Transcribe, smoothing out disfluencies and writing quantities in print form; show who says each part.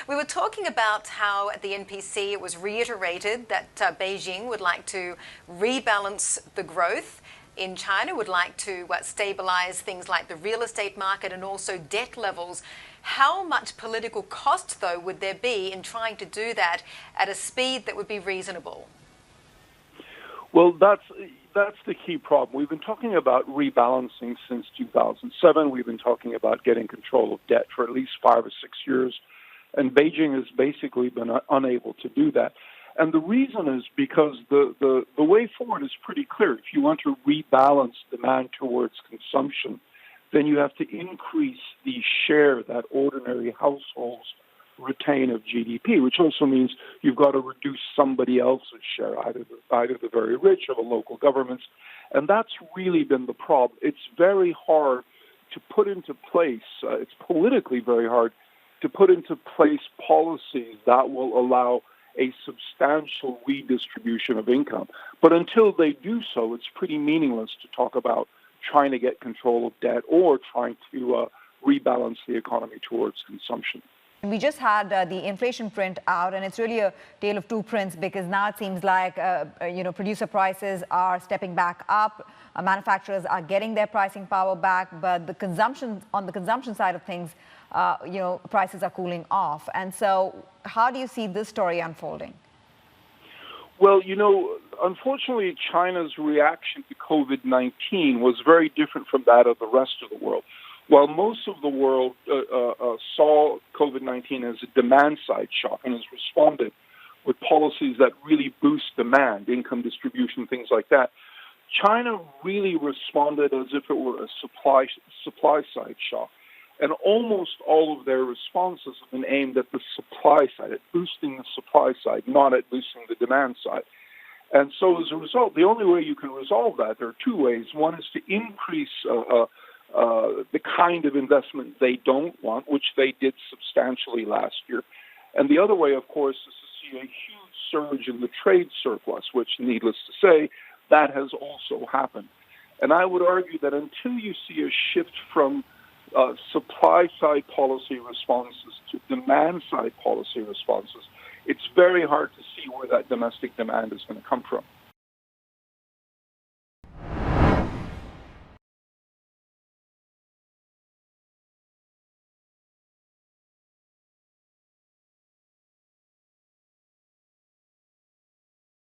Speaker 1: We were talking about how at the NPC it was reiterated that Beijing would like to rebalance the growth in China, would like to stabilize things like the real estate market and also debt levels. How much political cost, though, would there be in trying to do that at a speed that would be reasonable?
Speaker 2: Well, that's the key problem. We've been talking about rebalancing since 2007. We've been talking about getting control of debt for at least 5 or 6 years, and Beijing has basically been unable to do that. And the reason is because the way forward is pretty clear. If you want to rebalance demand towards consumption, then you have to increase the share that ordinary households retain of GDP, which also means you've got to reduce somebody else's share, either the very rich or the local governments. And that's really been the problem. It's very hard to put into place, it's politically very hard to put into place policies that will allow a substantial redistribution of income. But until they do so, it's pretty meaningless to talk about trying to get control of debt or trying to rebalance the economy towards consumption.
Speaker 3: We just had the inflation print out, and it's really a tale of two prints because now it seems like producer prices are stepping back up, manufacturers are getting their pricing power back, but on the consumption side of things, prices are cooling off. And so, how do you see this story unfolding?
Speaker 2: Well, unfortunately, China's reaction to COVID-19 was very different from that of the rest of the world. While most of the world saw COVID-19 as a demand-side shock and has responded with policies that really boost demand, income distribution, things like that, China really responded as if it were a supply-side shock. And almost all of their responses have been aimed at the supply side, at boosting the supply side, not at boosting the demand side. And so as a result, the only way you can resolve that, there are two ways. One is to increase the kind of investment they don't want, which they did substantially last year. And the other way, of course, is to see a huge surge in the trade surplus, which, needless to say, that has also happened. And I would argue that until you see a shift from supply-side policy responses to demand-side policy responses, it's very hard to see where that domestic demand is going to come from.